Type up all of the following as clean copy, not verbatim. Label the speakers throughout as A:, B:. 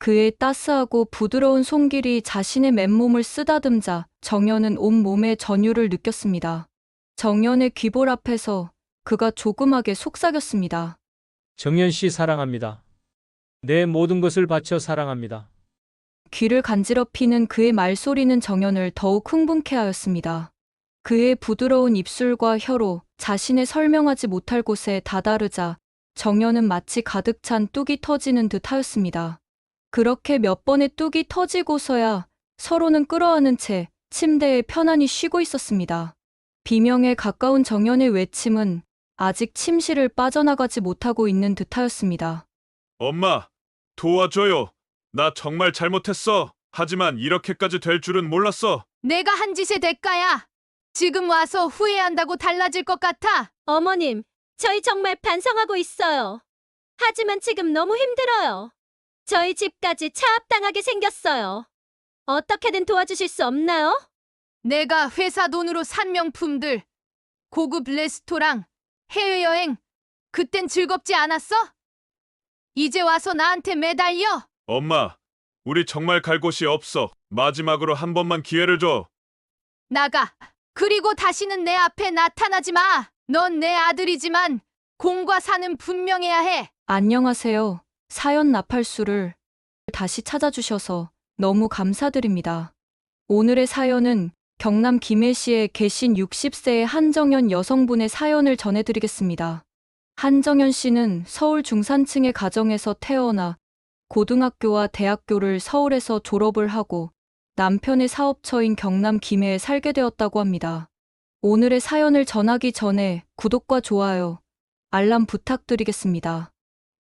A: 그의 따스하고 부드러운 손길이 자신의 맨몸을 쓰다듬자 정연은 온몸에 전율을 느꼈습니다. 정연의 귀볼 앞에서 그가 조그맣게 속삭였습니다.
B: 정연 씨 사랑합니다. 내 모든 것을 바쳐 사랑합니다.
A: 귀를 간지럽히는 그의 말소리는 정연을 더욱 흥분케 하였습니다. 그의 부드러운 입술과 혀로 자신의 설명하지 못할 곳에 다다르자 정연은 마치 가득 찬 뚝이 터지는 듯 하였습니다. 그렇게 몇 번의 뚝이 터지고서야 서로는 끌어안은 채 침대에 편안히 쉬고 있었습니다. 비명에 가까운 정연의 외침은 아직 침실을 빠져나가지 못하고 있는 듯하였습니다.
C: 엄마, 도와줘요. 나 정말 잘못했어. 하지만 이렇게까지 될 줄은 몰랐어.
D: 내가 한 짓의 대가야. 지금 와서 후회한다고 달라질 것 같아?
E: 어머님, 저희 정말 반성하고 있어요. 하지만 지금 너무 힘들어요. 저희 집까지 차압당하게 생겼어요. 어떻게든 도와주실 수 없나요?
D: 내가 회사 돈으로 산 명품들, 고급 레스토랑, 해외여행, 그땐 즐겁지 않았어? 이제 와서 나한테 매달려?
C: 엄마, 우리 정말 갈 곳이 없어. 마지막으로 한 번만 기회를 줘.
D: 나가. 그리고 다시는 내 앞에 나타나지 마. 넌 내 아들이지만 공과 사는 분명해야 해.
A: 안녕하세요. 사연 나팔수를 다시 찾아주셔서 너무 감사드립니다. 오늘의 사연은 경남 김해시에 계신 60세의 한정연 여성분의 사연을 전해드리겠습니다. 한정연 씨는 서울 중산층의 가정에서 태어나 고등학교와 대학교를 서울에서 졸업을 하고 남편의 사업처인 경남 김해에 살게 되었다고 합니다. 오늘의 사연을 전하기 전에 구독과 좋아요, 알람 부탁드리겠습니다.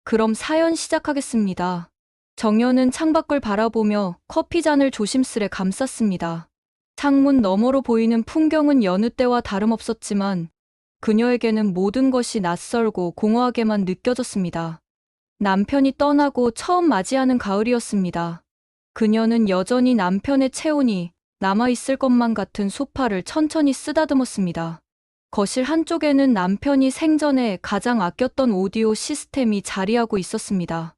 A: 그럼 사연 시작하겠습니다. 정연은 창밖을 바라보며 커피잔을 조심스레 감쌌습니다. 창문 너머로 보이는 풍경은 여느 때와 다름없었지만 그녀에게는 모든 것이 낯설고 공허하게만 느껴졌습니다. 남편이 떠나고 처음 맞이하는 가을이었습니다. 그녀는 여전히 남편의 체온이 남아있을 것만 같은 소파를 천천히 쓰다듬었습니다. 거실 한쪽에는 남편이 생전에 가장 아꼈던 오디오 시스템이 자리하고 있었습니다.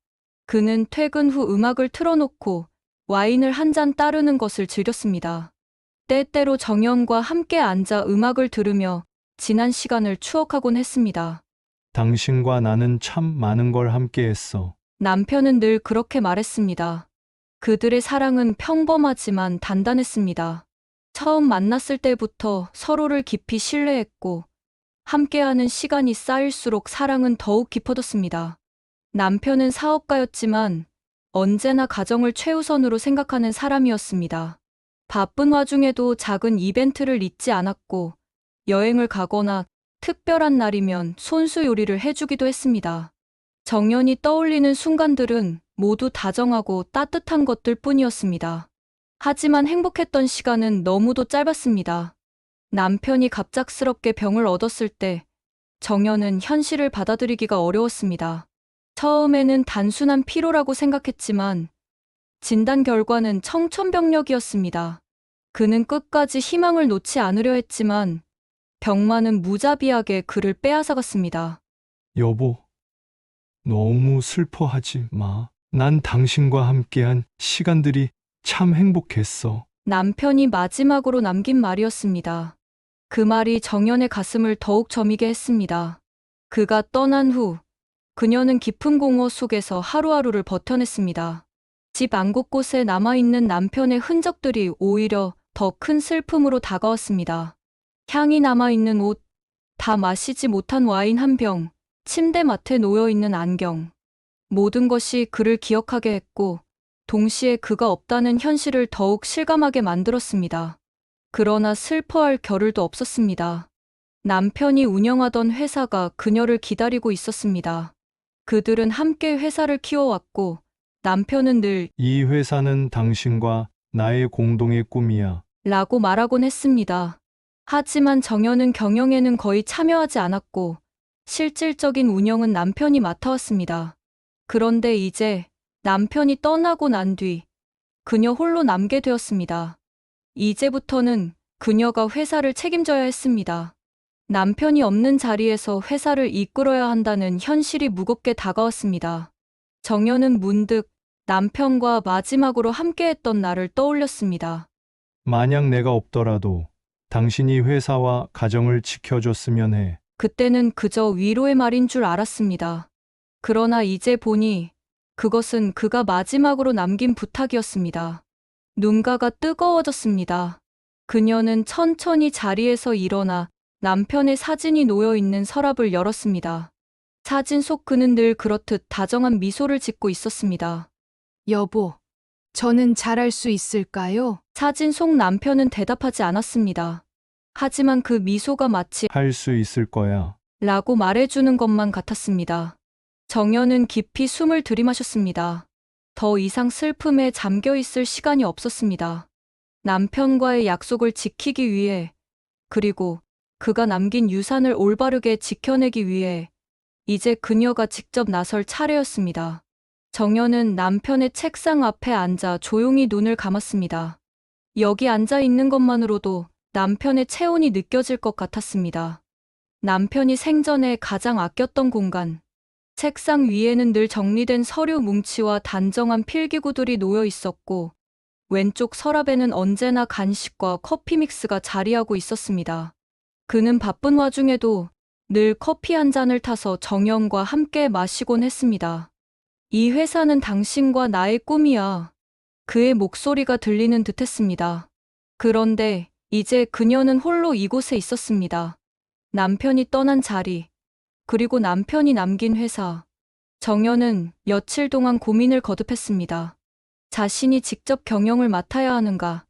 A: 그는 퇴근 후 음악을 틀어놓고 와인을 한 잔 따르는 것을 즐겼습니다. 때때로 정연과 함께 앉아 음악을 들으며 지난 시간을 추억하곤 했습니다.
F: 당신과 나는 참 많은 걸 함께 했어.
A: 남편은 늘 그렇게 말했습니다. 그들의 사랑은 평범하지만 단단했습니다. 처음 만났을 때부터 서로를 깊이 신뢰했고 함께하는 시간이 쌓일수록 사랑은 더욱 깊어졌습니다. 남편은 사업가였지만 언제나 가정을 최우선으로 생각하는 사람이었습니다. 바쁜 와중에도 작은 이벤트를 잊지 않았고 여행을 가거나 특별한 날이면 손수 요리를 해주기도 했습니다. 정연이 떠올리는 순간들은 모두 다정하고 따뜻한 것들 뿐이었습니다. 하지만 행복했던 시간은 너무도 짧았습니다. 남편이 갑작스럽게 병을 얻었을 때 정연은 현실을 받아들이기가 어려웠습니다. 처음에는 단순한 피로라고 생각했지만 진단 결과는 청천벽력이었습니다. 그는 끝까지 희망을 놓지 않으려 했지만 병만은 무자비하게 그를 빼앗아갔습니다.
F: 여보, 너무 슬퍼하지 마. 난 당신과 함께한 시간들이 참 행복했어.
A: 남편이 마지막으로 남긴 말이었습니다. 그 말이 정연의 가슴을 더욱 저미게 했습니다. 그가 떠난 후 그녀는 깊은 공허 속에서 하루하루를 버텨냈습니다. 집 안 곳곳에 남아있는 남편의 흔적들이 오히려 더 큰 슬픔으로 다가왔습니다. 향이 남아있는 옷, 다 마시지 못한 와인 한 병, 침대맡에 놓여있는 안경. 모든 것이 그를 기억하게 했고 동시에 그가 없다는 현실을 더욱 실감하게 만들었습니다. 그러나 슬퍼할 겨를도 없었습니다. 남편이 운영하던 회사가 그녀를 기다리고 있었습니다. 그들은 함께 회사를 키워왔고 남편은 늘
F: 이 회사는 당신과 나의 공동의 꿈이야.
A: 라고 말하곤 했습니다. 하지만 정연은 경영에는 거의 참여하지 않았고 실질적인 운영은 남편이 맡아왔습니다. 그런데 이제 남편이 떠나고 난 뒤 그녀 홀로 남게 되었습니다. 이제부터는 그녀가 회사를 책임져야 했습니다. 남편이 없는 자리에서 회사를 이끌어야 한다는 현실이 무겁게 다가왔습니다. 정연은 문득 남편과 마지막으로 함께했던 날을 떠올렸습니다.
F: 만약 내가 없더라도 당신이 회사와 가정을 지켜줬으면 해.
A: 그때는 그저 위로의 말인 줄 알았습니다. 그러나 이제 보니 그것은 그가 마지막으로 남긴 부탁이었습니다. 눈가가 뜨거워졌습니다. 그녀는 천천히 자리에서 일어나 남편의 사진이 놓여 있는 서랍을 열었습니다. 사진 속 그는 늘 그렇듯 다정한 미소를 짓고 있었습니다.
D: 여보, 저는 잘할 수 있을까요?
A: 사진 속 남편은 대답하지 않았습니다. 하지만 그 미소가 마치
F: 할 수 있을 거야.
A: 라고 말해주는 것만 같았습니다. 정연은 깊이 숨을 들이마셨습니다. 더 이상 슬픔에 잠겨 있을 시간이 없었습니다. 남편과의 약속을 지키기 위해, 그리고 그가 남긴 유산을 올바르게 지켜내기 위해 이제 그녀가 직접 나설 차례였습니다. 정연은 남편의 책상 앞에 앉아 조용히 눈을 감았습니다. 여기 앉아 있는 것만으로도 남편의 체온이 느껴질 것 같았습니다. 남편이 생전에 가장 아꼈던 공간. 책상 위에는 늘 정리된 서류 뭉치와 단정한 필기구들이 놓여 있었고, 왼쪽 서랍에는 언제나 간식과 커피 믹스가 자리하고 있었습니다. 그는 바쁜 와중에도 늘 커피 한 잔을 타서 정연과 함께 마시곤 했습니다. 이 회사는 당신과 나의 꿈이야. 그의 목소리가 들리는 듯 했습니다. 그런데 이제 그녀는 홀로 이곳에 있었습니다. 남편이 떠난 자리, 그리고 남편이 남긴 회사. 정연은 며칠 동안 고민을 거듭했습니다. 자신이 직접 경영을 맡아야 하는가,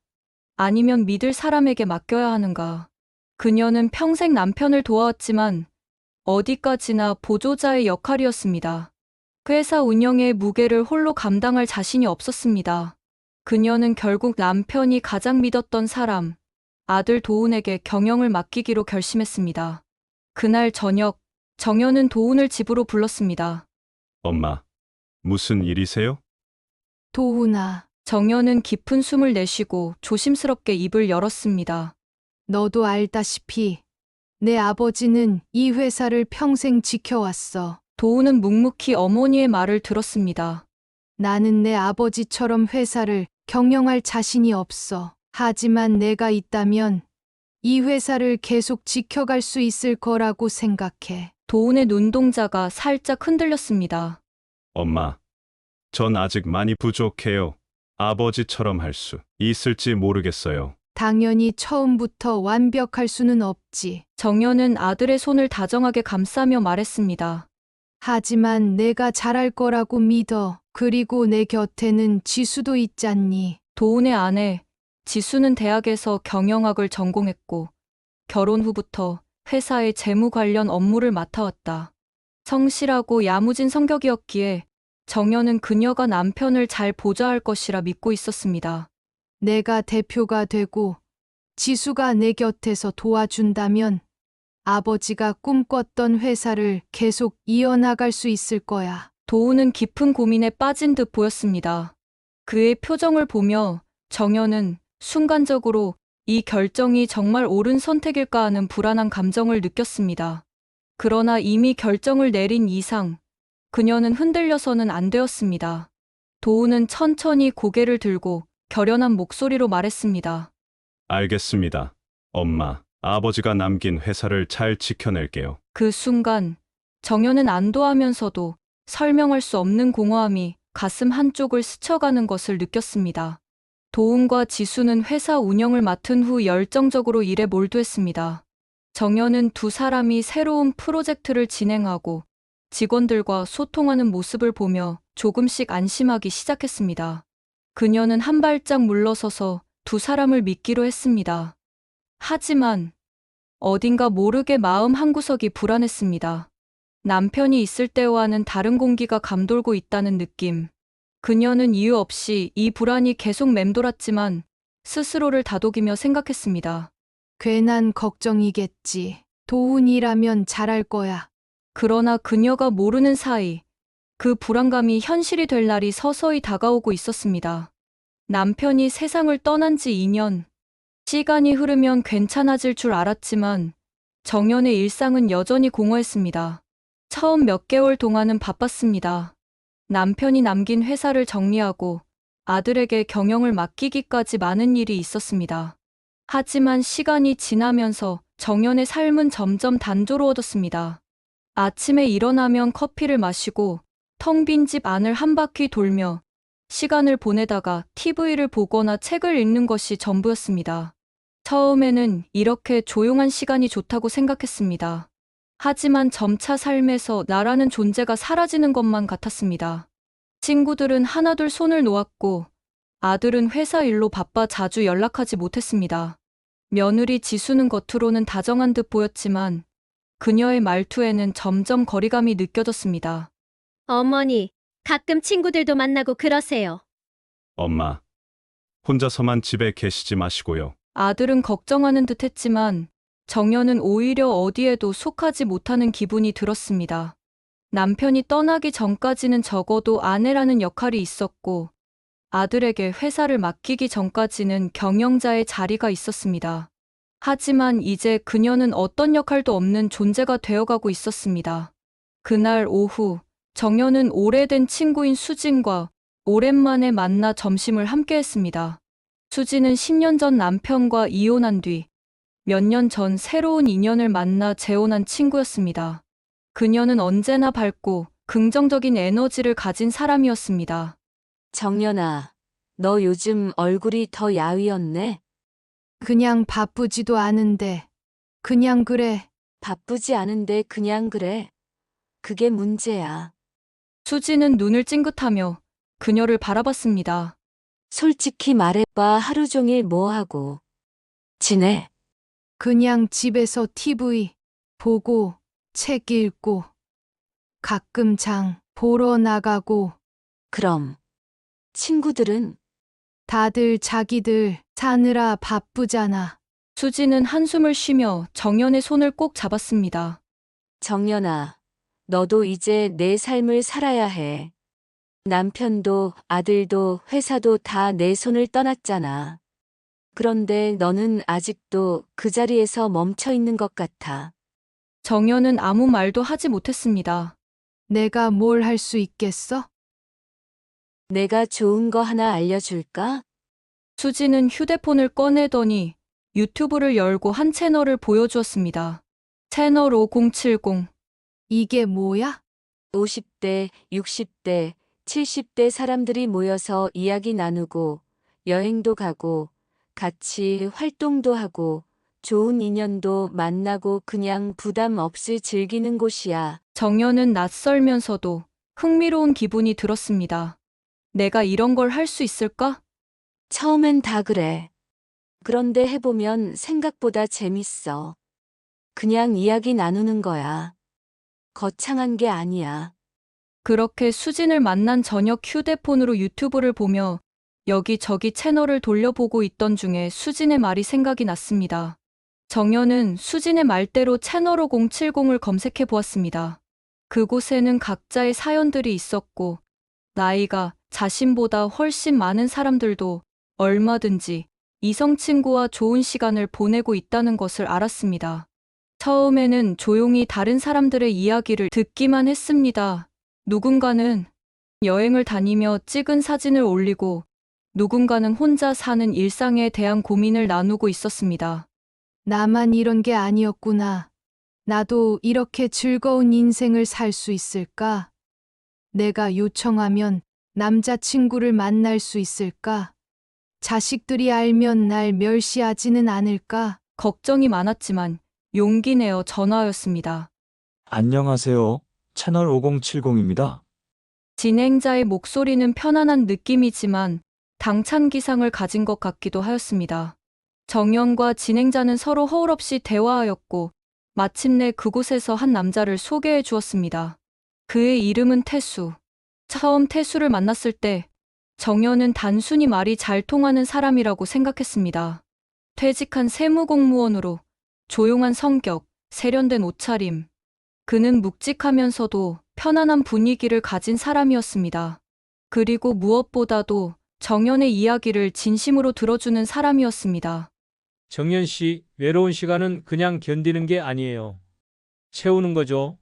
A: 아니면 믿을 사람에게 맡겨야 하는가. 그녀는 평생 남편을 도와왔지만 어디까지나 보조자의 역할이었습니다. 회사 운영의 무게를 홀로 감당할 자신이 없었습니다. 그녀는 결국 남편이 가장 믿었던 사람, 아들 도훈에게 경영을 맡기기로 결심했습니다. 그날 저녁, 정연은 도훈을 집으로 불렀습니다.
C: 엄마, 무슨 일이세요?
D: 도훈아,
A: 정연은 깊은 숨을 내쉬고 조심스럽게 입을 열었습니다.
D: 너도 알다시피 내 아버지는 이 회사를 평생 지켜왔어.
A: 도훈은 묵묵히 어머니의 말을 들었습니다.
D: 나는 내 아버지처럼 회사를 경영할 자신이 없어. 하지만 내가 있다면 이 회사를 계속 지켜갈 수 있을 거라고 생각해.
A: 도훈의 눈동자가 살짝 흔들렸습니다.
C: 엄마, 전 아직 많이 부족해요. 아버지처럼 할 수 있을지 모르겠어요.
D: 당연히 처음부터 완벽할 수는 없지.
A: 정연은 아들의 손을 다정하게 감싸며 말했습니다.
D: 하지만 내가 잘할 거라고 믿어. 그리고 내 곁에는 지수도 있잖니.
A: 도훈의 아내, 지수는 대학에서 경영학을 전공했고, 결혼 후부터 회사의 재무 관련 업무를 맡아왔다. 성실하고 야무진 성격이었기에 정연은 그녀가 남편을 잘 보좌할 것이라 믿고 있었습니다.
D: 내가 대표가 되고 지수가 내 곁에서 도와준다면 아버지가 꿈꿨던 회사를 계속 이어나갈 수 있을 거야.
A: 도훈은 깊은 고민에 빠진 듯 보였습니다. 그의 표정을 보며 정연은 순간적으로 이 결정이 정말 옳은 선택일까 하는 불안한 감정을 느꼈습니다. 그러나 이미 결정을 내린 이상 그녀는 흔들려서는 안 되었습니다. 도훈은 천천히 고개를 들고 결연한 목소리로 말했습니다.
C: 알겠습니다. 엄마, 아버지가 남긴 회사를 잘 지켜낼게요.
A: 그 순간 정연은 안도하면서도 설명할 수 없는 공허함이 가슴 한쪽을 스쳐가는 것을 느꼈습니다. 도훈과 지수는 회사 운영을 맡은 후 열정적으로 일에 몰두했습니다. 정연은 두 사람이 새로운 프로젝트를 진행하고 직원들과 소통하는 모습을 보며 조금씩 안심하기 시작했습니다. 그녀는 한 발짝 물러서서 두 사람을 믿기로 했습니다. 하지만 어딘가 모르게 마음 한구석이 불안했습니다. 남편이 있을 때와는 다른 공기가 감돌고 있다는 느낌. 그녀는 이유 없이 이 불안이 계속 맴돌았지만 스스로를 다독이며 생각했습니다.
D: 괜한 걱정이겠지. 도훈이라면 잘할 거야.
A: 그러나 그녀가 모르는 사이 그 불안감이 현실이 될 날이 서서히 다가오고 있었습니다. 남편이 세상을 떠난 지 2년. 시간이 흐르면 괜찮아질 줄 알았지만 정연의 일상은 여전히 공허했습니다. 처음 몇 개월 동안은 바빴습니다. 남편이 남긴 회사를 정리하고 아들에게 경영을 맡기기까지 많은 일이 있었습니다. 하지만 시간이 지나면서 정연의 삶은 점점 단조로워졌습니다. 아침에 일어나면 커피를 마시고 텅 빈 집 안을 한 바퀴 돌며 시간을 보내다가 TV를 보거나 책을 읽는 것이 전부였습니다. 처음에는 이렇게 조용한 시간이 좋다고 생각했습니다. 하지만 점차 삶에서 나라는 존재가 사라지는 것만 같았습니다. 친구들은 하나둘 손을 놓았고 아들은 회사 일로 바빠 자주 연락하지 못했습니다. 며느리 지수는 겉으로는 다정한 듯 보였지만 그녀의 말투에는 점점 거리감이 느껴졌습니다.
E: 어머니, 가끔 친구들도 만나고 그러세요.
C: 엄마, 혼자서만 집에 계시지 마시고요.
A: 아들은 걱정하는 듯 했지만 정연은 오히려 어디에도 속하지 못하는 기분이 들었습니다. 남편이 떠나기 전까지는 적어도 아내라는 역할이 있었고 아들에게 회사를 맡기기 전까지는 경영자의 자리가 있었습니다. 하지만 이제 그녀는 어떤 역할도 없는 존재가 되어가고 있었습니다. 그날 오후 정연은 오래된 친구인 수진과 오랜만에 만나 점심을 함께 했습니다. 수진은 10년 전 남편과 이혼한 뒤 몇 년 전 새로운 인연을 만나 재혼한 친구였습니다. 그녀는 언제나 밝고 긍정적인 에너지를 가진 사람이었습니다.
G: 정연아, 너 요즘 얼굴이 더 야위었네.
D: 그냥 바쁘지도 않은데. 그냥 그래.
G: 바쁘지 않은데 그냥 그래. 그게 문제야.
A: 수진은 눈을 찡긋하며 그녀를 바라봤습니다.
G: 솔직히 말해봐, 하루 종일 뭐 하고 지내?
D: 그냥 집에서 TV 보고 책 읽고 가끔 장 보러 나가고.
G: 그럼 친구들은?
D: 다들 자기들 사느라 바쁘잖아.
A: 수진은 한숨을 쉬며 정연의 손을 꼭 잡았습니다.
G: 정연아, 너도 이제 내 삶을 살아야 해. 남편도 아들도 회사도 다 내 손을 떠났잖아. 그런데 너는 아직도 그 자리에서 멈춰 있는 것 같아.
A: 정연은 아무 말도 하지 못했습니다.
D: 내가 뭘 할 수 있겠어?
G: 내가 좋은 거 하나 알려줄까?
A: 수진은 휴대폰을 꺼내더니 유튜브를 열고 한 채널을 보여주었습니다. 채널 5070.
D: 이게 뭐야?
G: 50대, 60대, 70대 사람들이 모여서 이야기 나누고 여행도 가고 같이 활동도 하고 좋은 인연도 만나고 그냥 부담 없이 즐기는 곳이야.
A: 정연은 낯설면서도 흥미로운 기분이 들었습니다. 내가 이런 걸 할 수 있을까?
G: 처음엔 다 그래. 그런데 해보면 생각보다 재밌어. 그냥 이야기 나누는 거야. 거창한 게 아니야.
A: 그렇게 수진을 만난 저녁 휴대폰으로 유튜브를 보며 여기저기 채널을 돌려보고 있던 중에 수진의 말이 생각이 났습니다. 정연은 수진의 말대로 채널 5070을 검색해 보았습니다. 그곳에는 각자의 사연들이 있었고 나이가 자신보다 훨씬 많은 사람들도 얼마든지 이성 친구와 좋은 시간을 보내고 있다는 것을 알았습니다. 처음에는 조용히 다른 사람들의 이야기를 듣기만 했습니다. 누군가는 여행을 다니며 찍은 사진을 올리고 누군가는 혼자 사는 일상에 대한 고민을 나누고 있었습니다.
D: 나만 이런 게 아니었구나. 나도 이렇게 즐거운 인생을 살 수 있을까? 내가 요청하면 남자친구를 만날 수 있을까? 자식들이 알면 날 멸시하지는 않을까?
A: 걱정이 많았지만 용기 내어 전화였습니다.
H: 안녕하세요. 채널 5070입니다.
A: 진행자의 목소리는 편안한 느낌이지만 당찬 기상을 가진 것 같기도 하였습니다. 정연과 진행자는 서로 허울 없이 대화하였고 마침내 그곳에서 한 남자를 소개해 주었습니다. 그의 이름은 태수. 처음 태수를 만났을 때 정연은 단순히 말이 잘 통하는 사람이라고 생각했습니다. 퇴직한 세무공무원으로 조용한 성격, 세련된 옷차림. 그는 묵직하면서도 편안한 분위기를 가진 사람이었습니다. 그리고 무엇보다도 정연의 이야기를 진심으로 들어주는 사람이었습니다.
B: 정연 씨, 외로운 시간은 그냥 견디는 게 아니에요. 채우는 거죠.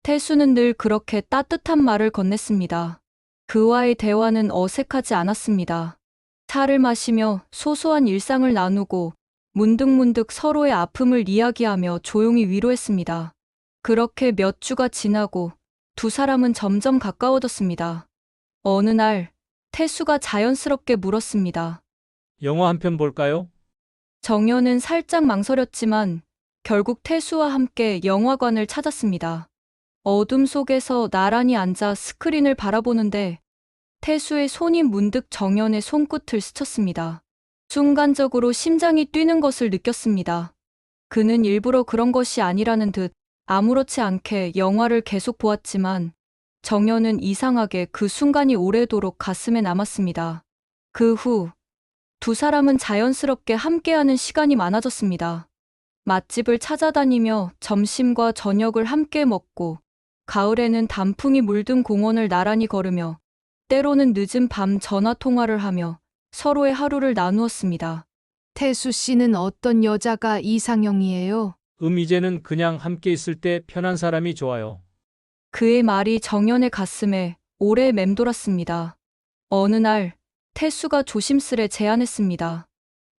A: 태수는 늘 그렇게 따뜻한 말을 건넸습니다. 그와의 대화는 어색하지 않았습니다. 차를 마시며 소소한 일상을 나누고 문득문득 서로의 아픔을 이야기하며 조용히 위로했습니다. 그렇게 몇 주가 지나고 두 사람은 점점 가까워졌습니다. 어느 날 태수가 자연스럽게 물었습니다.
B: 영화 한 편 볼까요?
A: 정연은 살짝 망설였지만 결국 태수와 함께 영화관을 찾았습니다. 어둠 속에서 나란히 앉아 스크린을 바라보는데 태수의 손이 문득 정연의 손끝을 스쳤습니다. 순간적으로 심장이 뛰는 것을 느꼈습니다. 그는 일부러 그런 것이 아니라는 듯 아무렇지 않게 영화를 계속 보았지만 정연은 이상하게 그 순간이 오래도록 가슴에 남았습니다. 그 후 두 사람은 자연스럽게 함께하는 시간이 많아졌습니다. 맛집을 찾아다니며 점심과 저녁을 함께 먹고 가을에는 단풍이 물든 공원을 나란히 걸으며 때로는 늦은 밤 전화 통화를 하며 서로의 하루를 나누었습니다.
D: 태수 씨는 어떤 여자가 이상형이에요?
B: 이제는 그냥 함께 있을 때 편한 사람이 좋아요.
A: 그의 말이 정연의 가슴에 오래 맴돌았습니다. 어느 날 태수가 조심스레 제안했습니다.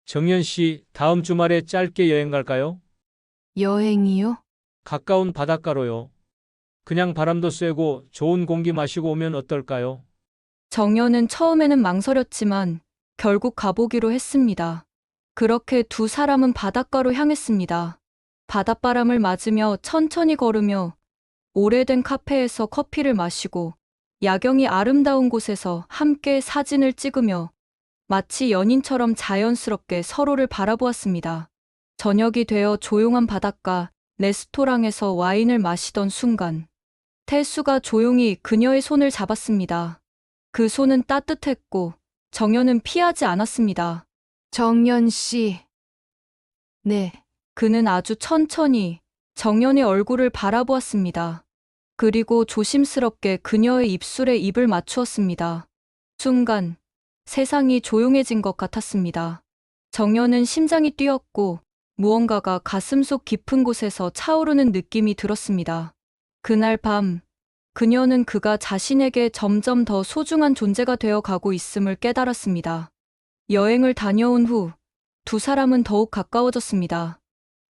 B: 정연 씨, 다음 주말에 짧게 여행 갈까요?
D: 여행이요?
B: 가까운 바닷가로요. 그냥 바람도 쐬고 좋은 공기 마시고 오면 어떨까요?
A: 정연은 처음에는 망설였지만 결국 가보기로 했습니다. 그렇게 두 사람은 바닷가로 향했습니다. 바닷바람을 맞으며 천천히 걸으며 오래된 카페에서 커피를 마시고 야경이 아름다운 곳에서 함께 사진을 찍으며 마치 연인처럼 자연스럽게 서로를 바라보았습니다. 저녁이 되어 조용한 바닷가 레스토랑에서 와인을 마시던 순간 태수가 조용히 그녀의 손을 잡았습니다. 그 손은 따뜻했고 정연은 피하지 않았습니다.
D: 정연 씨. 네.
A: 그는 아주 천천히 정연의 얼굴을 바라보았습니다. 그리고 조심스럽게 그녀의 입술에 입을 맞추었습니다. 순간 세상이 조용해진 것 같았습니다. 정연은 심장이 뛰었고 무언가가 가슴속 깊은 곳에서 차오르는 느낌이 들었습니다. 그날 밤 그녀는 그가 자신에게 점점 더 소중한 존재가 되어 가고 있음을 깨달았습니다. 여행을 다녀온 후 두 사람은 더욱 가까워졌습니다.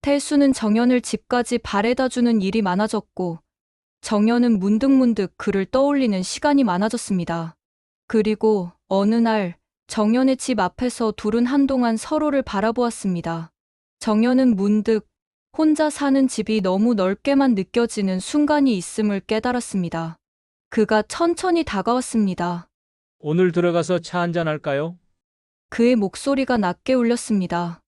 A: 태수는 정연을 집까지 바래다 주는 일이 많아졌고 정연은 문득문득 그를 떠올리는 시간이 많아졌습니다. 그리고 어느 날 정연의 집 앞에서 둘은 한동안 서로를 바라보았습니다. 정연은 문득 혼자 사는 집이 너무 넓게만 느껴지는 순간이 있음을 깨달았습니다. 그가 천천히 다가왔습니다.
B: 오늘 들어가서 차 한잔 할까요?
A: 그의 목소리가 낮게 울렸습니다.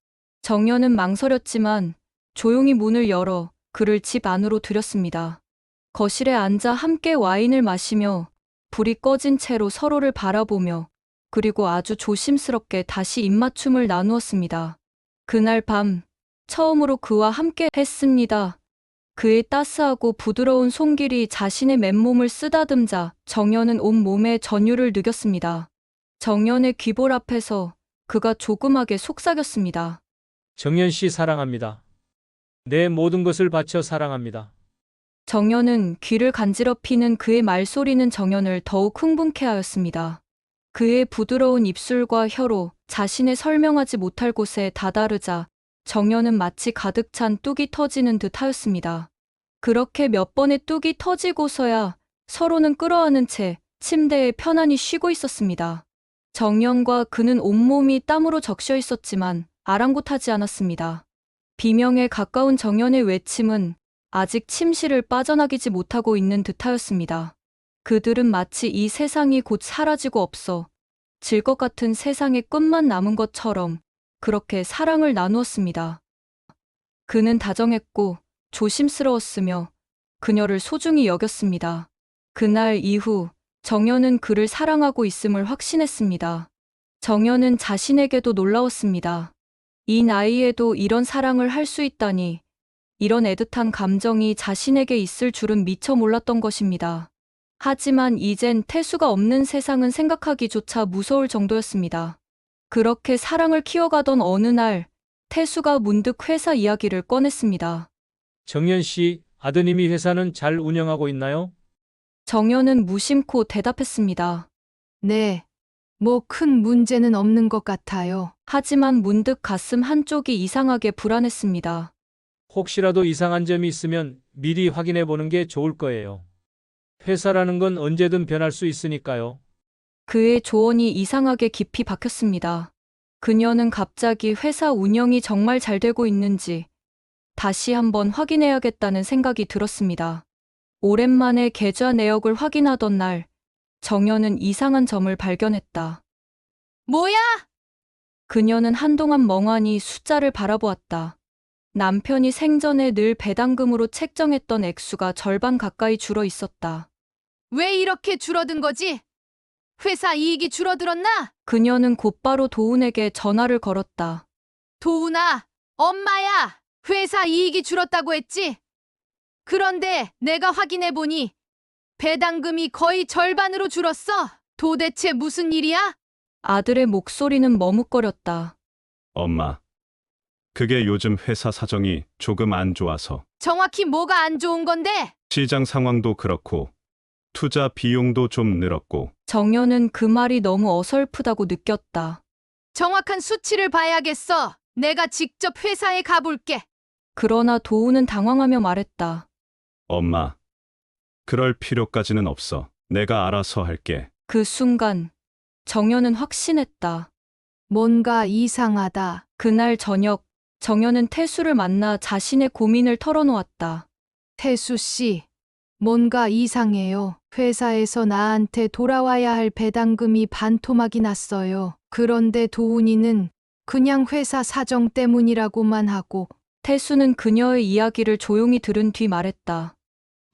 A: 정연은 망설였지만 조용히 문을 열어 그를 집 안으로 들였습니다. 거실에 앉아 함께 와인을 마시며 불이 꺼진 채로 서로를 바라보며 그리고 아주 조심스럽게 다시 입맞춤을 나누었습니다. 그날 밤 처음으로 그와 함께 했습니다. 그의 따스하고 부드러운 손길이 자신의 맨몸을 쓰다듬자 정연은 온몸에 전율을 느꼈습니다. 정연의 귀볼 앞에서 그가 조그맣게 속삭였습니다.
B: 정연 씨 사랑합니다. 내 모든 것을 바쳐 사랑합니다.
A: 정연은 귀를 간지럽히는 그의 말소리는 정연을 더욱 흥분케 하였습니다. 그의 부드러운 입술과 혀로 자신의 설명하지 못할 곳에 다다르자 정연은 마치 가득 찬 뚝이 터지는 듯 하였습니다. 그렇게 몇 번의 뚝이 터지고서야 서로는 끌어안은 채 침대에 편안히 쉬고 있었습니다. 정연과 그는 온몸이 땀으로 적셔 있었지만 아랑곳하지 않았습니다. 비명에 가까운 정연의 외침은 아직 침실을 빠져나기지 못하고 있는 듯하였습니다. 그들은 마치 이 세상이 곧 사라지고 없어 질 것 같은 세상의 끝만 남은 것처럼 그렇게 사랑을 나누었습니다. 그는 다정했고 조심스러웠으며 그녀를 소중히 여겼습니다. 그날 이후 정연은 그를 사랑하고 있음을 확신했습니다. 정연은 자신에게도 놀라웠습니다. 이 나이에도 이런 사랑을 할 수 있다니, 이런 애틋한 감정이 자신에게 있을 줄은 미처 몰랐던 것입니다. 하지만 이젠 태수가 없는 세상은 생각하기조차 무서울 정도였습니다. 그렇게 사랑을 키워가던 어느 날, 태수가 문득 회사 이야기를 꺼냈습니다.
B: 정연 씨, 아드님이 회사는 잘 운영하고 있나요?
A: 정연은 무심코 대답했습니다.
D: 네. 뭐 큰 문제는 없는 것 같아요.
A: 하지만 문득 가슴 한쪽이 이상하게 불안했습니다.
B: 혹시라도 이상한 점이 있으면 미리 확인해 보는 게 좋을 거예요. 회사라는 건 언제든 변할 수 있으니까요.
A: 그의 조언이 이상하게 깊이 박혔습니다. 그녀는 갑자기 회사 운영이 정말 잘 되고 있는지 다시 한번 확인해야겠다는 생각이 들었습니다. 오랜만에 계좌 내역을 확인하던 날, 정연은 이상한 점을 발견했다.
D: 뭐야?
A: 그녀는 한동안 멍하니 숫자를 바라보았다. 남편이 생전에 늘 배당금으로 책정했던 액수가 절반 가까이 줄어 있었다.
D: 왜 이렇게 줄어든 거지? 회사 이익이 줄어들었나?
A: 그녀는 곧바로 도훈에게 전화를 걸었다.
D: 도훈아, 엄마야. 회사 이익이 줄었다고 했지? 그런데 내가 확인해 보니 배당금이 거의 절반으로 줄었어. 도대체 무슨 일이야?
A: 아들의 목소리는 머뭇거렸다.
C: 엄마, 그게 요즘 회사 사정이 조금 안 좋아서
D: 정확히 뭐가 안 좋은 건데?
C: 시장 상황도 그렇고 투자 비용도 좀 늘었고
A: 정연은 그 말이 너무 어설프다고 느꼈다.
D: 정확한 수치를 봐야겠어. 내가 직접 회사에 가볼게.
A: 그러나 도훈은 당황하며 말했다.
C: 엄마, 그럴 필요까지는 없어. 내가 알아서 할게.
A: 그 순간 정연은 확신했다.
D: 뭔가 이상하다.
A: 그날 저녁 정연은 태수를 만나 자신의 고민을 털어놓았다.
D: 태수 씨, 뭔가 이상해요. 회사에서 나한테 돌아와야 할 배당금이 반토막이 났어요. 그런데 도훈이는 그냥 회사 사정 때문이라고만 하고.
A: 태수는 그녀의 이야기를 조용히 들은 뒤 말했다.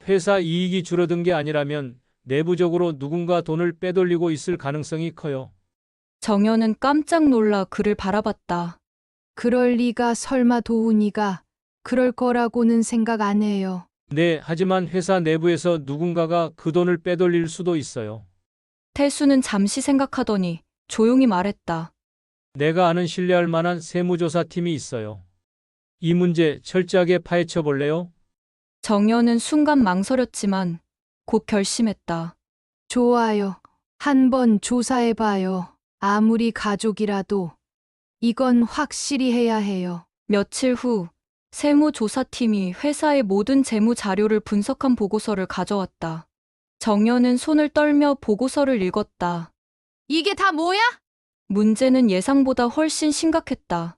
B: 회사 이익이 줄어든 게 아니라면 내부적으로 누군가 돈을 빼돌리고 있을 가능성이 커요.
A: 정연은 깜짝 놀라 그를 바라봤다.
D: 그럴 리가. 설마 도훈이가 그럴 거라고는 생각 안 해요.
B: 네, 하지만 회사 내부에서 누군가가 그 돈을 빼돌릴 수도 있어요.
A: 태수는 잠시 생각하더니 조용히 말했다.
B: 내가 아는 신뢰할 만한 세무조사팀이 있어요. 이 문제 철저하게 파헤쳐 볼래요?
A: 정연은 순간 망설였지만 곧 결심했다.
D: 좋아요. 한번 조사해봐요. 아무리 가족이라도 이건 확실히 해야 해요.
A: 며칠 후 세무조사팀이 회사의 모든 재무 자료를 분석한 보고서를 가져왔다. 정연은 손을 떨며 보고서를 읽었다.
D: 이게 다 뭐야?
A: 문제는 예상보다 훨씬 심각했다.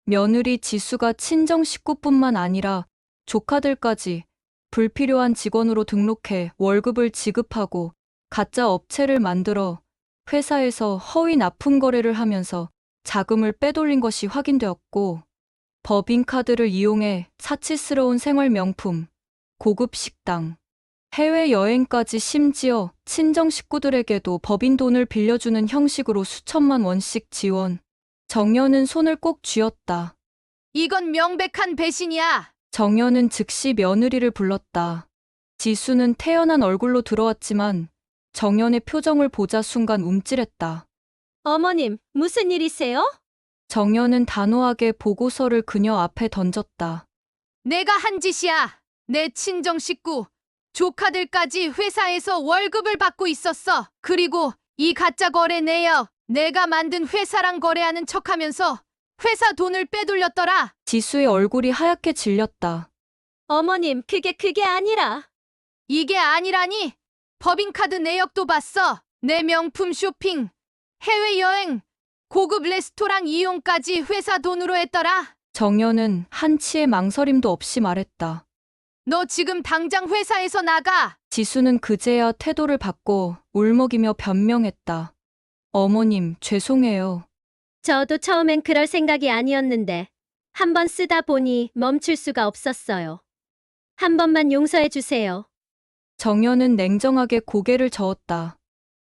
A: 며느리 지수가 친정 식구뿐만 아니라 조카들까지 불필요한 직원으로 등록해 월급을 지급하고 가짜 업체를 만들어 회사에서 허위 납품 거래를 하면서 자금을 빼돌린 것이 확인되었고, 법인카드를 이용해 사치스러운 생활명품, 고급 식당, 해외여행까지 심지어 친정 식구들에게도 법인 돈을 빌려주는 형식으로 수천만 원씩 지원. 정연은 손을 꼭 쥐었다.
D: 이건 명백한 배신이야.
A: 정연은 즉시 며느리를 불렀다. 지수는 태연한 얼굴로 들어왔지만 정연의 표정을 보자 순간 움찔했다.
E: 어머님, 무슨 일이세요?
A: 정연은 단호하게 보고서를 그녀 앞에 던졌다.
D: 내가 한 짓이야. 내 친정 식구, 조카들까지 회사에서 월급을 받고 있었어. 그리고 이 가짜 거래 내역, 내가 만든 회사랑 거래하는 척하면서 회사 돈을 빼돌렸더라.
A: 지수의 얼굴이 하얗게 질렸다.
E: 어머님, 그게 아니라.
D: 이게 아니라니? 법인카드 내역도 봤어. 내 명품 쇼핑, 해외여행, 고급 레스토랑 이용까지 회사 돈으로 했더라.
A: 정연은 한치의 망설임도 없이 말했다.
D: 너 지금 당장 회사에서 나가.
A: 지수는 그제야 태도를 바꿔 울먹이며 변명했다. 어머님, 죄송해요.
E: 저도 처음엔 그럴 생각이 아니었는데 한번 쓰다 보니 멈출 수가 없었어요. 한 번만 용서해 주세요.
A: 정연은 냉정하게 고개를 저었다.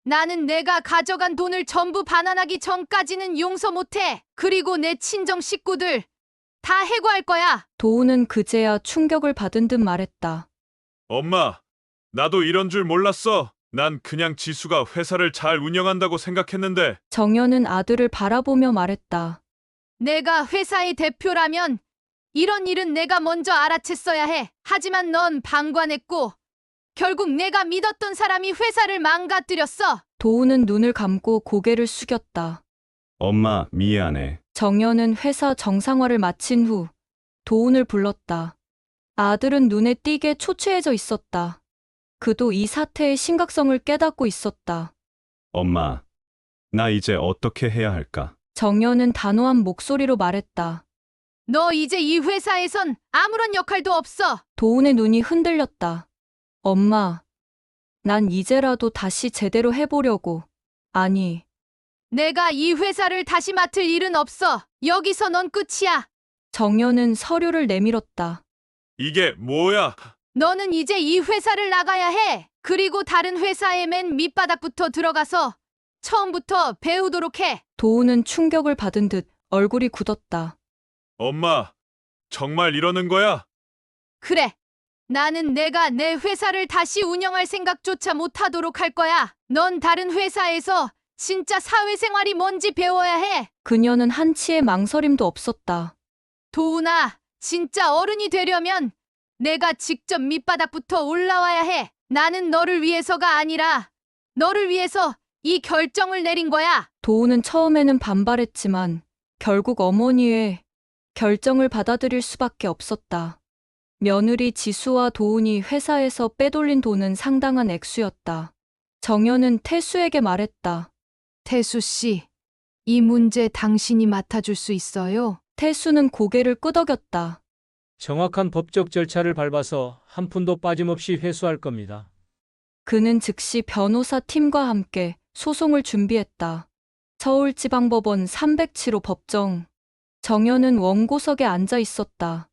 D: 나는 내가 가져간 돈을 전부 반환하기 전까지는 용서 못해. 그리고 내 친정 식구들 다 해고할 거야.
A: 도훈은 그제야 충격을 받은 듯 말했다.
C: 엄마, 나도 이런 줄 몰랐어. 난 그냥 지수가 회사를 잘 운영한다고 생각했는데.
A: 정연은 아들을 바라보며 말했다.
D: 내가 회사의 대표라면 이런 일은 내가 먼저 알아챘어야 해. 하지만 넌 방관했고 결국 내가 믿었던 사람이 회사를 망가뜨렸어.
A: 도우는 눈을 감고 고개를 숙였다.
C: 엄마, 미안해.
A: 정연은 회사 정상화를 마친 후 도훈을 불렀다. 아들은 눈에 띄게 초췌해져 있었다. 그도 이 사태의 심각성을 깨닫고 있었다.
C: 엄마, 나 이제 어떻게 해야 할까?
A: 정연은 단호한 목소리로 말했다.
D: 너 이제 이 회사에선 아무런 역할도 없어.
A: 도훈의 눈이 흔들렸다. 엄마, 난 이제라도 다시 제대로 해보려고. 아니,
D: 내가 이 회사를 다시 맡을 일은 없어. 여기서 넌 끝이야.
A: 정연은 서류를 내밀었다.
C: 이게 뭐야?
D: 너는 이제 이 회사를 나가야 해. 그리고 다른 회사의 맨 밑바닥부터 들어가서 처음부터 배우도록 해.
A: 도훈은 충격을 받은 듯 얼굴이 굳었다.
C: 엄마, 정말 이러는 거야?
D: 그래. 나는 내가 내 회사를 다시 운영할 생각조차 못하도록 할 거야. 넌 다른 회사에서 진짜 사회생활이 뭔지 배워야 해.
A: 그녀는 한치의 망설임도 없었다.
D: 도훈아, 진짜 어른이 되려면 내가 직접 밑바닥부터 올라와야 해. 나는 너를 위해서가 아니라 너를 위해서 이 결정을 내린 거야.
A: 도훈은 처음에는 반발했지만 결국 어머니의 결정을 받아들일 수밖에 없었다. 며느리 지수와 도훈이 회사에서 빼돌린 돈은 상당한 액수였다. 정연은 태수에게 말했다.
D: 태수 씨, 이 문제 당신이 맡아줄 수 있어요?
A: 태수는 고개를 끄덕였다.
B: 정확한 법적 절차를 밟아서 한 푼도 빠짐없이 회수할 겁니다.
A: 그는 즉시 변호사 팀과 함께 소송을 준비했다. 서울지방법원 307호 법정. 정연은 원고석에 앉아 있었다.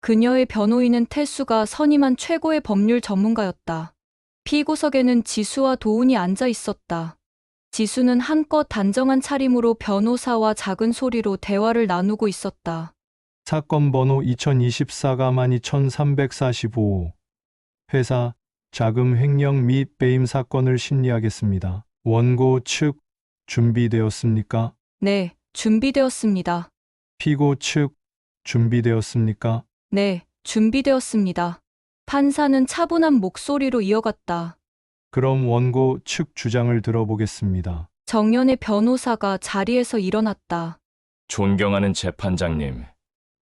A: 그녀의 변호인은 태수가 선임한 최고의 법률 전문가였다. 피고석에는 지수와 도훈이 앉아 있었다. 지수는 한껏 단정한 차림으로 변호사와 작은 소리로 대화를 나누고 있었다.
F: 사건 번호 2024-12345 회사 자금 횡령 및 배임 사건을 심리하겠습니다. 원고 측 준비되었습니까?
A: 네, 준비되었습니다.
F: 피고 측 준비되었습니까?
A: 네, 준비되었습니다. 판사는 차분한 목소리로 이어갔다.
F: 그럼 원고 측 주장을 들어보겠습니다.
A: 정연의 변호사가 자리에서 일어났다.
I: 존경하는 재판장님,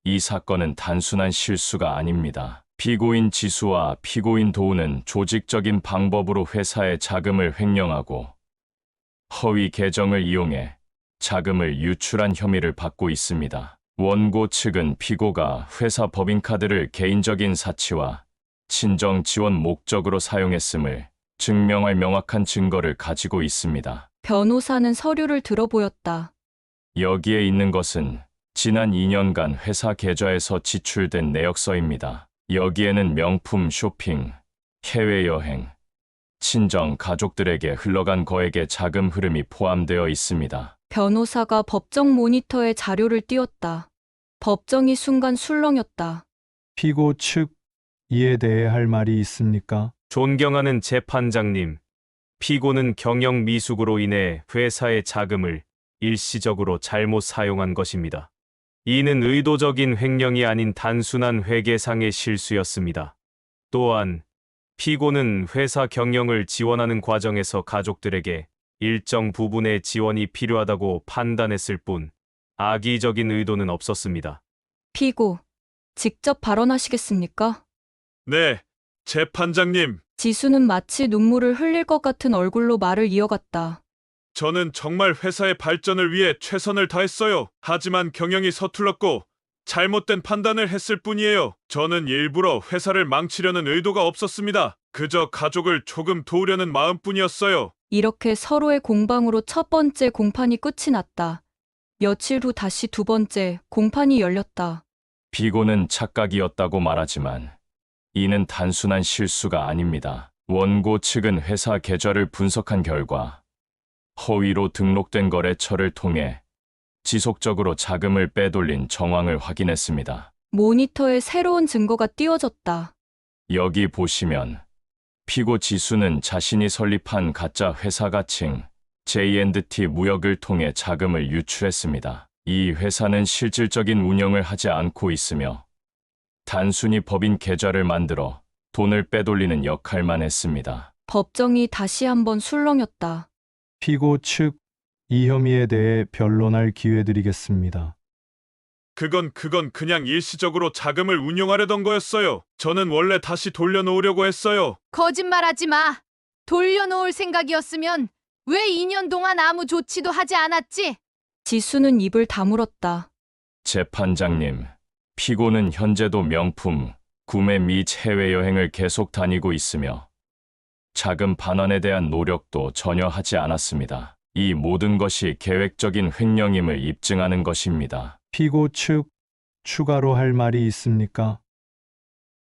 I: 이 사건은 단순한 실수가 아닙니다. 피고인 지수와 피고인 도우는 조직적인 방법으로 회사의 자금을 횡령하고 허위 계정을 이용해 자금을 유출한 혐의를 받고 있습니다. 원고 측은 피고가 회사 법인카드를 개인적인 사치와 친정 지원 목적으로 사용했음을 증명할 명확한 증거를 가지고 있습니다.
A: 변호사는 서류를 들어보였다.
I: 여기에 있는 것은 지난 2년간 회사 계좌에서 지출된 내역서입니다. 여기에는 명품 쇼핑, 해외여행, 친정 가족들에게 흘러간 거액의 자금 흐름이 포함되어 있습니다.
A: 변호사가 법정 모니터에 자료를 띄웠다. 법정이 순간 술렁였다.
F: 피고 측 이에 대해 할 말이 있습니까?
J: 존경하는 재판장님, 피고는 경영 미숙으로 인해 회사의 자금을 일시적으로 잘못 사용한 것입니다. 이는 의도적인 횡령이 아닌 단순한 회계상의 실수였습니다. 또한 피고는 회사 경영을 지원하는 과정에서 가족들에게 일정 부분의 지원이 필요하다고 판단했을 뿐 악의적인 의도는 없었습니다.
A: 피고, 직접 발언하시겠습니까?
C: 네, 재판장님.
A: 지수는 마치 눈물을 흘릴 것 같은 얼굴로 말을 이어갔다.
C: 저는 정말 회사의 발전을 위해 최선을 다했어요. 하지만 경영이 서툴렀고 잘못된 판단을 했을 뿐이에요. 저는 일부러 회사를 망치려는 의도가 없었습니다. 그저 가족을 조금 도우려는 마음뿐이었어요.
A: 이렇게 서로의 공방으로 첫 번째 공판이 끝이 났다. 며칠 후 다시 두 번째 공판이 열렸다.
I: 피고는 착각이었다고 말하지만 이는 단순한 실수가 아닙니다. 원고 측은 회사 계좌를 분석한 결과 허위로 등록된 거래처를 통해 지속적으로 자금을 빼돌린 정황을 확인했습니다.
A: 모니터에 새로운 증거가 띄워졌다.
I: 여기 보시면 피고 지수는 자신이 설립한 가짜 회사 가칭 J&T 무역을 통해 자금을 유출했습니다. 이 회사는 실질적인 운영을 하지 않고 있으며 단순히 법인 계좌를 만들어 돈을 빼돌리는 역할만 했습니다.
A: 법정이 다시 한번 술렁였다.
F: 피고 측 이 혐의에 대해 변론할 기회 드리겠습니다.
C: 그건 그냥 일시적으로 자금을 운용하려던 거였어요. 저는 원래 다시 돌려놓으려고 했어요.
D: 거짓말하지 마. 돌려놓을 생각이었으면 왜 2년 동안 아무 조치도 하지 않았지?
A: 지수는 입을 다물었다.
I: 재판장님, 피고는 현재도 명품, 구매 및 해외여행을 계속 다니고 있으며 자금 반환에 대한 노력도 전혀 하지 않았습니다. 이 모든 것이 계획적인 횡령임을 입증하는 것입니다.
F: 피고 측 추가로 할 말이 있습니까?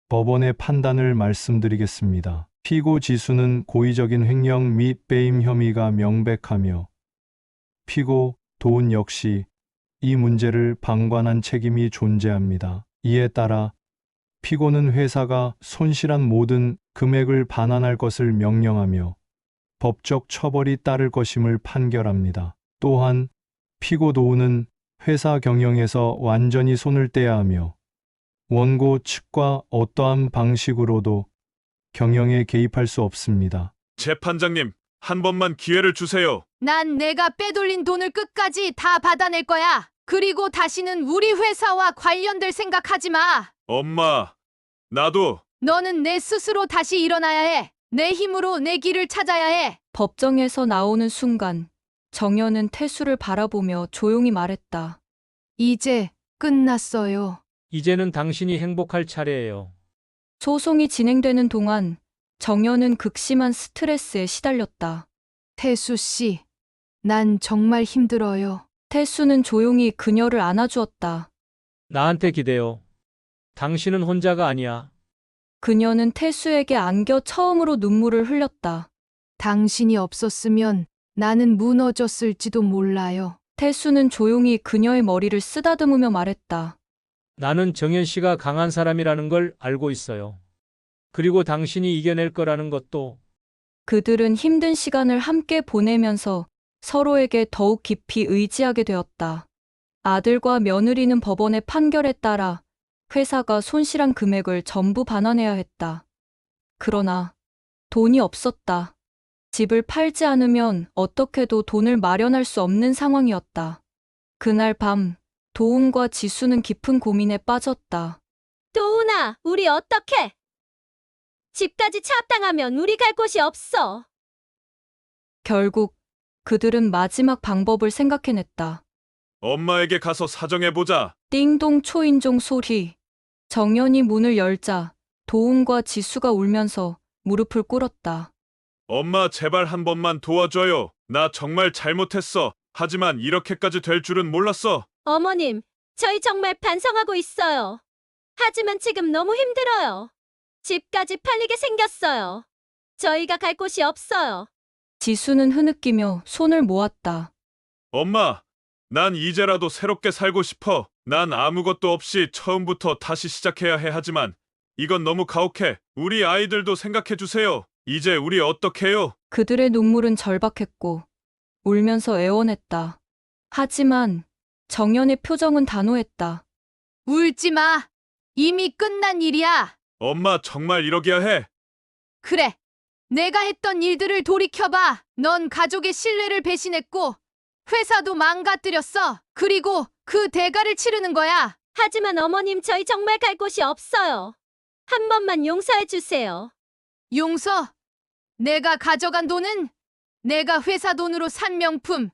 F: 법원의 판단을 말씀드리겠습니다. 피고 지수는 고의적인 횡령 및 배임 혐의가 명백하며 피고 도은 역시 이 문제를 방관한 책임이 존재합니다. 이에 따라 피고는 회사가 손실한 모든 금액을 반환할 것을 명령하며 법적 처벌이 따를 것임을 판결합니다. 또한 피고 도은은 회사 경영에서 완전히 손을 떼야 하며 원고 측과 어떠한 방식으로도 경영에 개입할 수 없습니다.
C: 재판장님, 한 번만 기회를 주세요.
D: 난 내가 빼돌린 돈을 끝까지 다 받아낼 거야. 그리고 다시는 우리 회사와 관련될 생각하지 마.
C: 엄마, 나도
D: 너는 내 스스로 다시 일어나야 해. 내 힘으로 내 길을 찾아야 해.
A: 법정에서 나오는 순간 정연은 태수를 바라보며 조용히 말했다.
D: 이제 끝났어요.
B: 이제는 당신이 행복할 차례예요.
A: 소송이 진행되는 동안 정연은 극심한 스트레스에 시달렸다.
D: 태수 씨, 난 정말 힘들어요.
A: 태수는 조용히 그녀를 안아주었다.
B: 나한테 기대요. 당신은 혼자가 아니야.
A: 그녀는 태수에게 안겨 처음으로 눈물을 흘렸다.
D: 당신이 없었으면 나는 무너졌을지도 몰라요.
A: 태수는 조용히 그녀의 머리를 쓰다듬으며 말했다.
B: 나는 정현 씨가 강한 사람이라는 걸 알고 있어요. 그리고 당신이 이겨낼 거라는 것도.
A: 그들은 힘든 시간을 함께 보내면서 서로에게 더욱 깊이 의지하게 되었다. 아들과 며느리는 법원의 판결에 따라 회사가 손실한 금액을 전부 반환해야 했다. 그러나 돈이 없었다. 집을 팔지 않으면 어떻게도 돈을 마련할 수 없는 상황이었다. 그날 밤 도훈과 지수는 깊은 고민에 빠졌다.
E: 도훈아, 우리 어떡해? 집까지 차압당하면 우리 갈 곳이 없어.
A: 결국 그들은 마지막 방법을 생각해냈다.
C: 엄마에게 가서 사정해보자.
A: 띵동 초인종 소리. 정연이 문을 열자 도훈과 지수가 울면서 무릎을 꿇었다.
C: 엄마, 제발 한 번만 도와줘요. 나 정말 잘못했어. 하지만 이렇게까지 될 줄은 몰랐어.
E: 어머님, 저희 정말 반성하고 있어요. 하지만 지금 너무 힘들어요. 집까지 팔리게 생겼어요. 저희가 갈 곳이 없어요.
A: 지수는 흐느끼며 손을 모았다.
C: 엄마, 난 이제라도 새롭게 살고 싶어. 난 아무것도 없이 처음부터 다시 시작해야 해. 하지만 이건 너무 가혹해. 우리 아이들도 생각해 주세요. 이제 우리 어떡해요?
A: 그들의 눈물은 절박했고 울면서 애원했다. 하지만 정연의 표정은 단호했다.
D: 울지 마. 이미 끝난 일이야.
C: 엄마, 정말 이러기야 해.
D: 그래. 내가 했던 일들을 돌이켜봐. 넌 가족의 신뢰를 배신했고 회사도 망가뜨렸어. 그리고 그 대가를 치르는 거야.
E: 하지만 어머님, 저희 정말 갈 곳이 없어요. 한 번만 용서해 주세요.
D: 용서. 내가 가져간 돈은 내가 회사 돈으로 산 명품,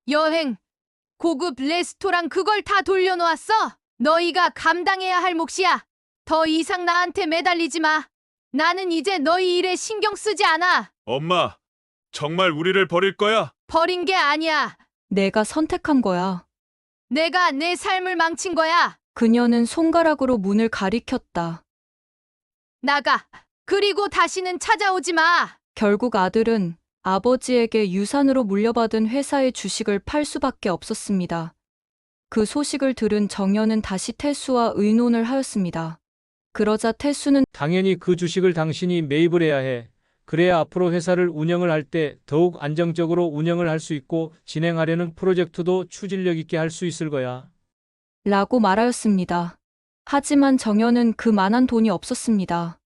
D: 여행, 고급 레스토랑 그걸 다 돌려놓았어. 너희가 감당해야 할 몫이야. 더 이상 나한테 매달리지 마. 나는 이제 너희 일에 신경 쓰지 않아.
C: 엄마, 정말 우리를 버릴 거야?
D: 버린 게 아니야.
A: 내가 선택한 거야.
D: 내가 내 삶을 망친 거야.
A: 그녀는 손가락으로 문을 가리켰다.
D: 나가. 그리고 다시는 찾아오지 마.
A: 결국 아들은 아버지에게 유산으로 물려받은 회사의 주식을 팔 수밖에 없었습니다. 그 소식을 들은 정연은 다시 태수와 의논을 하였습니다. 그러자 태수는
B: 당연히 그 주식을 당신이 매입을 해야 해. 그래야 앞으로 회사를 운영을 할 때 더욱 안정적으로 운영을 할 수 있고 진행하려는 프로젝트도 추진력 있게 할 수 있을 거야.
A: 라고 말하였습니다. 하지만 정연은 그만한 돈이 없었습니다.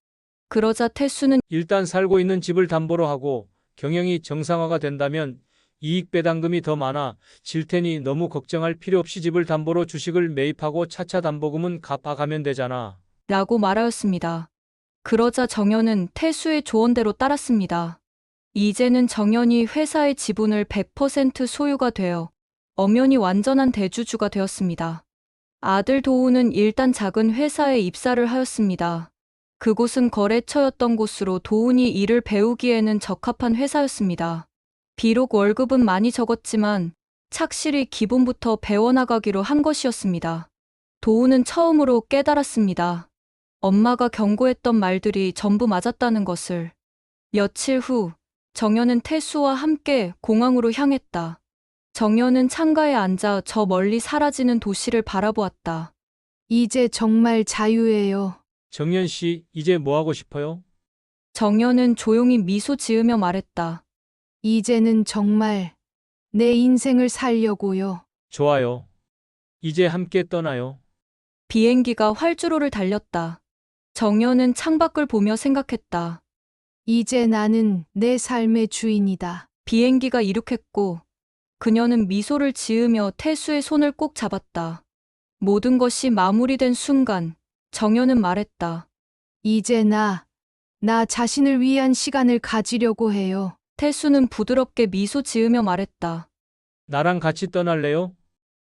A: 그러자 태수는
B: 일단 살고 있는 집을 담보로 하고 경영이 정상화가 된다면 이익 배당금이 더 많아 질 테니 너무 걱정할 필요 없이 집을 담보로 주식을 매입하고 차차 담보금은 갚아가면 되잖아.
A: 라고 말하였습니다. 그러자 정연은 태수의 조언대로 따랐습니다. 이제는 정연이 회사의 지분을 100% 소유가 되어 엄연히 완전한 대주주가 되었습니다. 아들 도우는 일단 작은 회사에 입사를 하였습니다. 그곳은 거래처였던 곳으로 도훈이 일을 배우기에는 적합한 회사였습니다. 비록 월급은 많이 적었지만 착실히 기본부터 배워나가기로 한 것이었습니다. 도훈은 처음으로 깨달았습니다. 엄마가 경고했던 말들이 전부 맞았다는 것을. 며칠 후 정연은 태수와 함께 공항으로 향했다. 정연은 창가에 앉아 저 멀리 사라지는 도시를 바라보았다.
D: 이제 정말 자유예요.
B: 정연 씨, 이제 뭐 하고 싶어요?
A: 정연은 조용히 미소 지으며 말했다.
D: 이제는 정말 내 인생을 살려고요.
B: 좋아요. 이제 함께 떠나요.
A: 비행기가 활주로를 달렸다. 정연은 창밖을 보며 생각했다.
D: 이제 나는 내 삶의 주인이다.
A: 비행기가 이륙했고 그녀는 미소를 지으며 태수의 손을 꼭 잡았다. 모든 것이 마무리된 순간 정연은 말했다.
D: 이제 나 자신을 위한 시간을 가지려고 해요.
A: 태수는 부드럽게 미소 지으며 말했다.
B: 나랑 같이 떠날래요?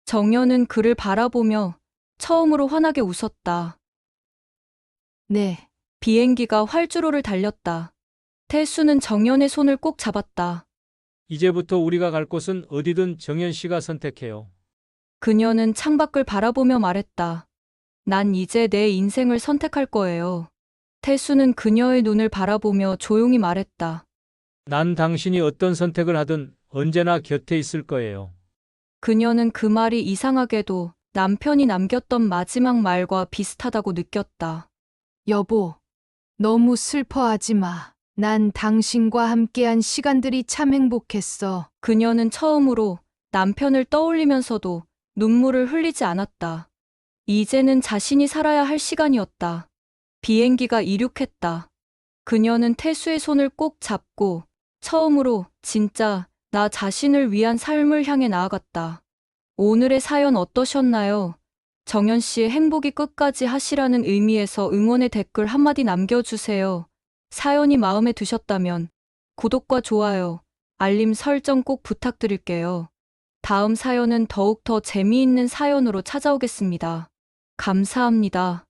A: 정연은 그를 바라보며 처음으로 환하게 웃었다.
D: 네.
A: 비행기가 활주로를 달렸다. 태수는 정연의 손을 꼭 잡았다.
B: 이제부터 우리가 갈 곳은 어디든 정연 씨가 선택해요.
A: 그녀는 창밖을 바라보며 말했다. 난 이제 내 인생을 선택할 거예요. 태수는 그녀의 눈을 바라보며 조용히 말했다.
B: 난 당신이 어떤 선택을 하든 언제나 곁에 있을 거예요.
A: 그녀는 그 말이 이상하게도 남편이 남겼던 마지막 말과 비슷하다고 느꼈다.
D: 여보, 너무 슬퍼하지 마. 난 당신과 함께한 시간들이 참 행복했어.
A: 그녀는 처음으로 남편을 떠올리면서도 눈물을 흘리지 않았다. 이제는 자신이 살아야 할 시간이었다. 비행기가 이륙했다. 그녀는 태수의 손을 꼭 잡고 처음으로 진짜 나 자신을 위한 삶을 향해 나아갔다. 오늘의 사연 어떠셨나요? 정연 씨의 행복이 끝까지 하시라는 의미에서 응원의 댓글 한마디 남겨주세요. 사연이 마음에 드셨다면 구독과 좋아요, 알림 설정 꼭 부탁드릴게요. 다음 사연은 더욱 더 재미있는 사연으로 찾아오겠습니다. 감사합니다.